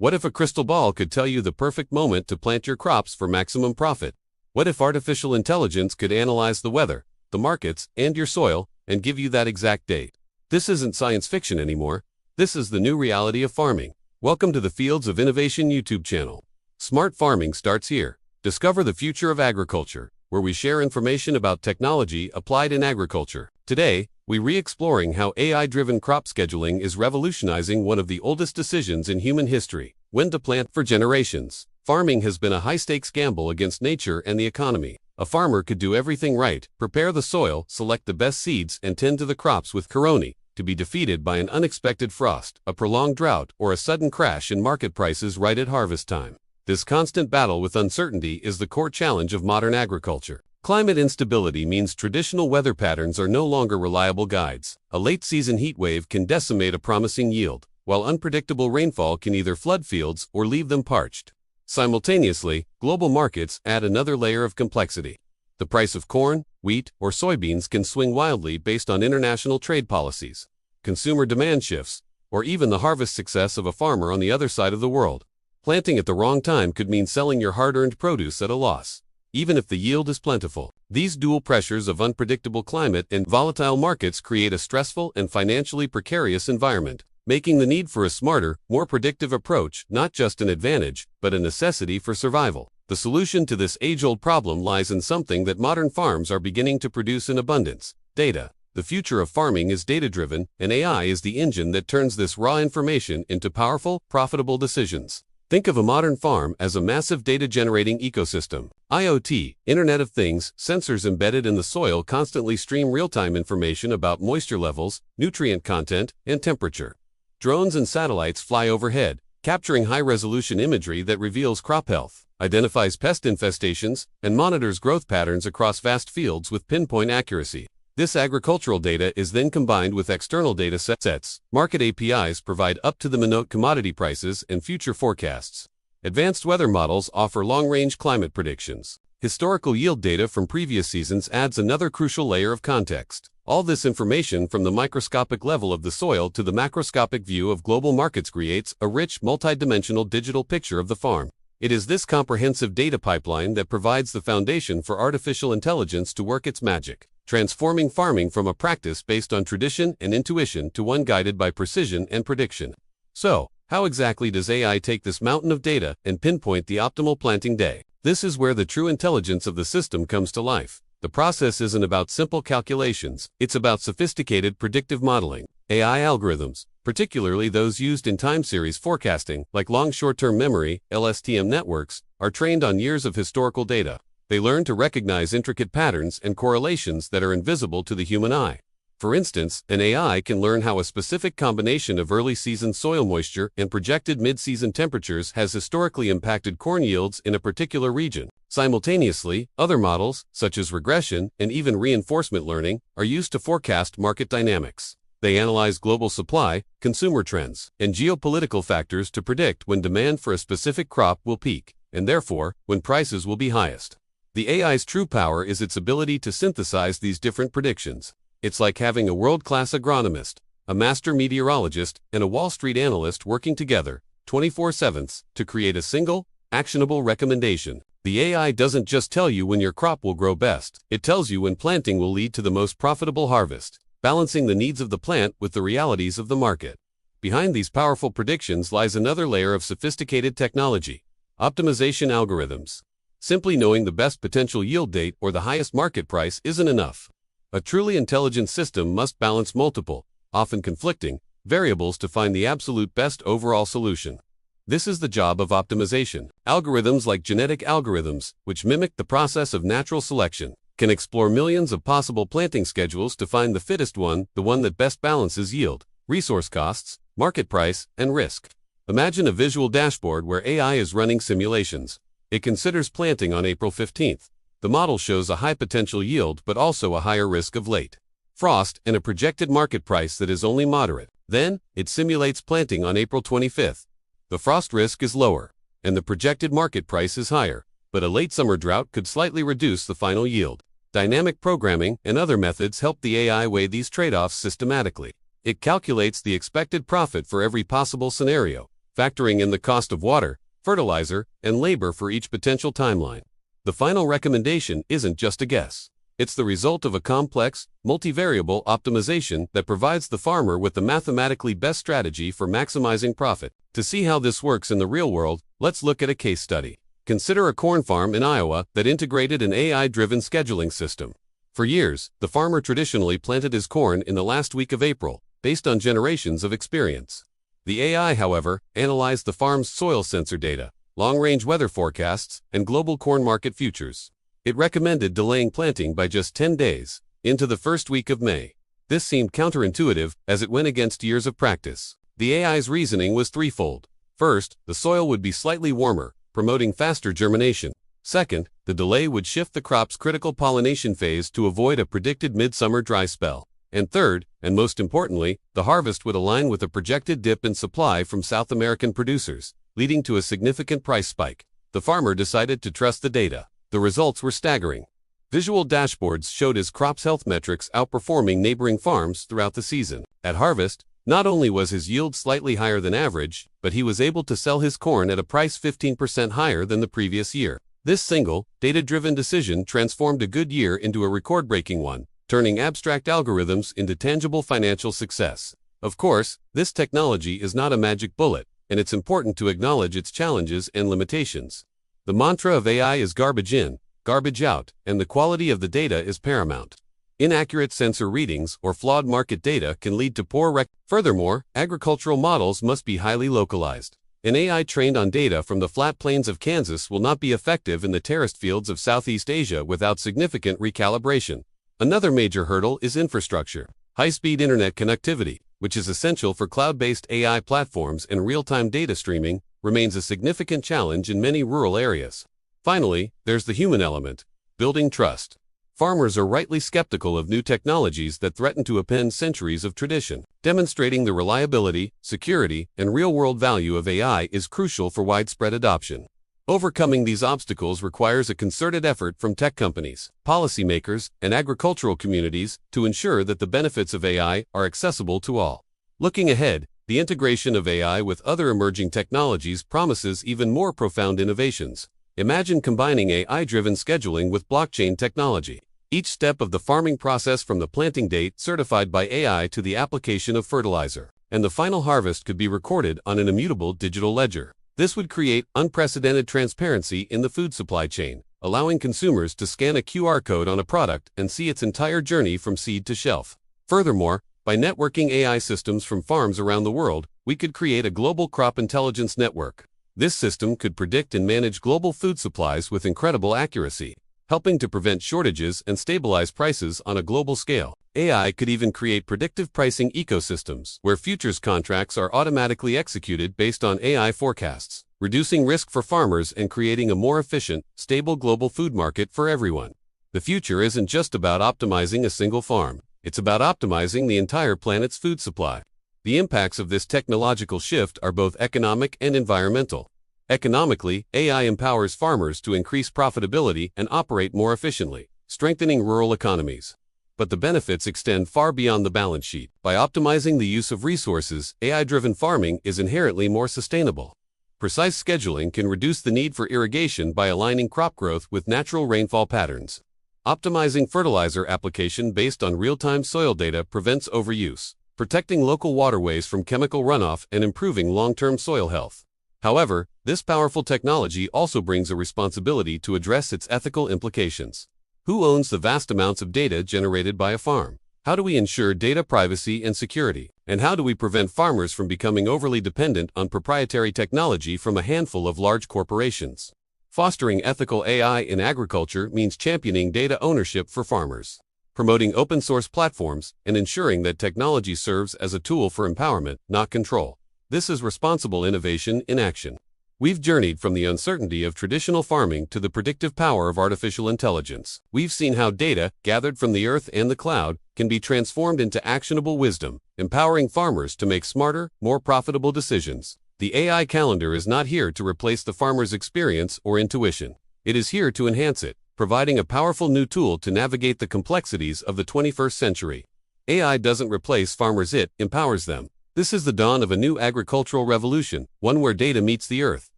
What if a crystal ball could tell you the perfect moment to plant your crops for maximum profit? What if artificial intelligence could analyze the weather, the markets, and your soil, and give you that exact date? This isn't science fiction anymore. This is the new reality of farming. Welcome to the Fields of Innovation YouTube channel. Smart farming starts here. Discover the future of agriculture, where we share information about technology applied in agriculture. Today, we're re-exploring how AI-driven crop scheduling is revolutionizing one of the oldest decisions in human history: when to plant. For generations, farming has been a high-stakes gamble against nature and the economy. A farmer could do everything right: prepare the soil, select the best seeds, and tend to the crops with only to be defeated by an unexpected frost, a prolonged drought, or a sudden crash in market prices right at harvest time. This constant battle with uncertainty is the core challenge of modern agriculture. Climate instability means traditional weather patterns are no longer reliable guides. A late-season heat wave can decimate a promising yield, while unpredictable rainfall can either flood fields or leave them parched. Simultaneously, global markets add another layer of complexity. The price of corn, wheat, or soybeans can swing wildly based on international trade policies, consumer demand shifts, or even the harvest success of a farmer on the other side of the world. Planting at the wrong time could mean selling your hard-earned produce at a loss, even if the yield is plentiful. These dual pressures of unpredictable climate and volatile markets create a stressful and financially precarious environment, making the need for a smarter, more predictive approach not just an advantage, but a necessity for survival. The solution to this age-old problem lies in something that modern farms are beginning to produce in abundance: data. The future of farming is data-driven, and AI is the engine that turns this raw information into powerful, profitable decisions. Think of a modern farm as a massive data-generating ecosystem. IoT, Internet of Things, sensors embedded in the soil constantly stream real-time information about moisture levels, nutrient content, and temperature. Drones and satellites fly overhead, capturing high-resolution imagery that reveals crop health, identifies pest infestations, and monitors growth patterns across vast fields with pinpoint accuracy. This agricultural data is then combined with external data sets. Market APIs provide up-to-the-minute commodity prices and future forecasts. Advanced weather models offer long-range climate predictions. Historical yield data from previous seasons adds another crucial layer of context. All this information, from the microscopic level of the soil to the macroscopic view of global markets, creates a rich, multidimensional digital picture of the farm. It is this comprehensive data pipeline that provides the foundation for artificial intelligence to work its magic, transforming farming from a practice based on tradition and intuition to one guided by precision and prediction. So, how exactly does AI take this mountain of data and pinpoint the optimal planting day? This is where the true intelligence of the system comes to life. The process isn't about simple calculations, it's about sophisticated predictive modeling. AI algorithms, particularly those used in time series forecasting, like long short-term memory (LSTM) networks, are trained on years of historical data. They learn to recognize intricate patterns and correlations that are invisible to the human eye. For instance, an AI can learn how a specific combination of early-season soil moisture and projected mid-season temperatures has historically impacted corn yields in a particular region. Simultaneously, other models, such as regression and even reinforcement learning, are used to forecast market dynamics. They analyze global supply, consumer trends, and geopolitical factors to predict when demand for a specific crop will peak, and therefore, when prices will be highest. The AI's true power is its ability to synthesize these different predictions. It's like having a world-class agronomist, a master meteorologist, and a Wall Street analyst working together, 24/7, to create a single, actionable recommendation. The AI doesn't just tell you when your crop will grow best, it tells you when planting will lead to the most profitable harvest, balancing the needs of the plant with the realities of the market. Behind these powerful predictions lies another layer of sophisticated technology: optimization algorithms. Simply knowing the best potential yield date or the highest market price isn't enough. A truly intelligent system must balance multiple, often conflicting, variables to find the absolute best overall solution. This is the job of optimization. Algorithms like genetic algorithms, which mimic the process of natural selection, can explore millions of possible planting schedules to find the fittest one, the one that best balances yield, resource costs, market price, and risk. Imagine a visual dashboard where AI is running simulations. It considers planting on April 15th. The model shows a high potential yield but also a higher risk of late frost and a projected market price that is only moderate. Then, it simulates planting on April 25th. The frost risk is lower, and the projected market price is higher, but a late summer drought could slightly reduce the final yield. Dynamic programming and other methods help the AI weigh these trade-offs systematically. It calculates the expected profit for every possible scenario, factoring in the cost of water, fertilizer, and labor for each potential timeline. The final recommendation isn't just a guess. It's the result of a complex, multivariable optimization that provides the farmer with the mathematically best strategy for maximizing profit. To see how this works in the real world, let's look at a case study. Consider a corn farm in Iowa that integrated an AI-driven scheduling system. For years, the farmer traditionally planted his corn in the last week of April, based on generations of experience. The AI, however, analyzed the farm's soil sensor data, long-range weather forecasts, and global corn market futures. It recommended delaying planting by just 10 days, into the first week of May. This seemed counterintuitive, as it went against years of practice. The AI's reasoning was threefold. First, the soil would be slightly warmer, promoting faster germination. Second, the delay would shift the crop's critical pollination phase to avoid a predicted midsummer dry spell. And third, and most importantly, the harvest would align with a projected dip in supply from South American producers, leading to a significant price spike. The farmer decided to trust the data. The results were staggering. Visual dashboards showed his crop's health metrics outperforming neighboring farms throughout the season. At harvest, not only was his yield slightly higher than average, but he was able to sell his corn at a price 15% higher than the previous year. This single, data-driven decision transformed a good year into a record-breaking one, turning abstract algorithms into tangible financial success. Of course, this technology is not a magic bullet, and it's important to acknowledge its challenges and limitations. The mantra of AI is garbage in, garbage out, and the quality of the data is paramount. Inaccurate sensor readings or flawed market data can lead to poor Furthermore, agricultural models must be highly localized. An AI trained on data from the flat plains of Kansas will not be effective in the terraced fields of Southeast Asia without significant recalibration. Another major hurdle is infrastructure. High-speed internet connectivity, which is essential for cloud-based AI platforms and real-time data streaming, remains a significant challenge in many rural areas. Finally, there's the human element, building trust. Farmers are rightly skeptical of new technologies that threaten to upend centuries of tradition. Demonstrating the reliability, security, and real-world value of AI is crucial for widespread adoption. Overcoming these obstacles requires a concerted effort from tech companies, policymakers, and agricultural communities to ensure that the benefits of AI are accessible to all. Looking ahead, the integration of AI with other emerging technologies promises even more profound innovations. Imagine combining AI-driven scheduling with blockchain technology. Each step of the farming process, from the planting date certified by AI to the application of fertilizer, and the final harvest, could be recorded on an immutable digital ledger. This would create unprecedented transparency in the food supply chain, allowing consumers to scan a QR code on a product and see its entire journey from seed to shelf. Furthermore, by networking AI systems from farms around the world, we could create a global crop intelligence network. This system could predict and manage global food supplies with incredible accuracy, helping to prevent shortages and stabilize prices on a global scale. AI could even create predictive pricing ecosystems, where futures contracts are automatically executed based on AI forecasts, reducing risk for farmers and creating a more efficient, stable global food market for everyone. The future isn't just about optimizing a single farm. It's about optimizing the entire planet's food supply. The impacts of this technological shift are both economic and environmental. Economically, AI empowers farmers to increase profitability and operate more efficiently, strengthening rural economies. But the benefits extend far beyond the balance sheet. By optimizing the use of resources, AI-driven farming is inherently more sustainable. Precise scheduling can reduce the need for irrigation by aligning crop growth with natural rainfall patterns. Optimizing fertilizer application based on real-time soil data prevents overuse, protecting local waterways from chemical runoff and improving long-term soil health. However, this powerful technology also brings a responsibility to address its ethical implications. Who owns the vast amounts of data generated by a farm? How do we ensure data privacy and security? And how do we prevent farmers from becoming overly dependent on proprietary technology from a handful of large corporations? Fostering ethical AI in agriculture means championing data ownership for farmers, promoting open-source platforms, and ensuring that technology serves as a tool for empowerment, not control. This is responsible innovation in action. We've journeyed from the uncertainty of traditional farming to the predictive power of artificial intelligence. We've seen how data, gathered from the earth and the cloud, can be transformed into actionable wisdom, empowering farmers to make smarter, more profitable decisions. The AI calendar is not here to replace the farmer's experience or intuition. It is here to enhance it, providing a powerful new tool to navigate the complexities of the 21st century. AI doesn't replace farmers, it empowers them. This is the dawn of a new agricultural revolution, one where data meets the earth,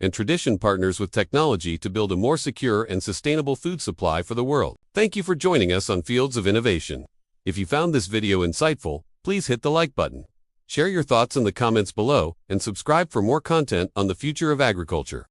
and tradition partners with technology to build a more secure and sustainable food supply for the world. Thank you for joining us on Fields of Innovation. If you found this video insightful, please hit the like button. Share your thoughts in the comments below and subscribe for more content on the future of agriculture.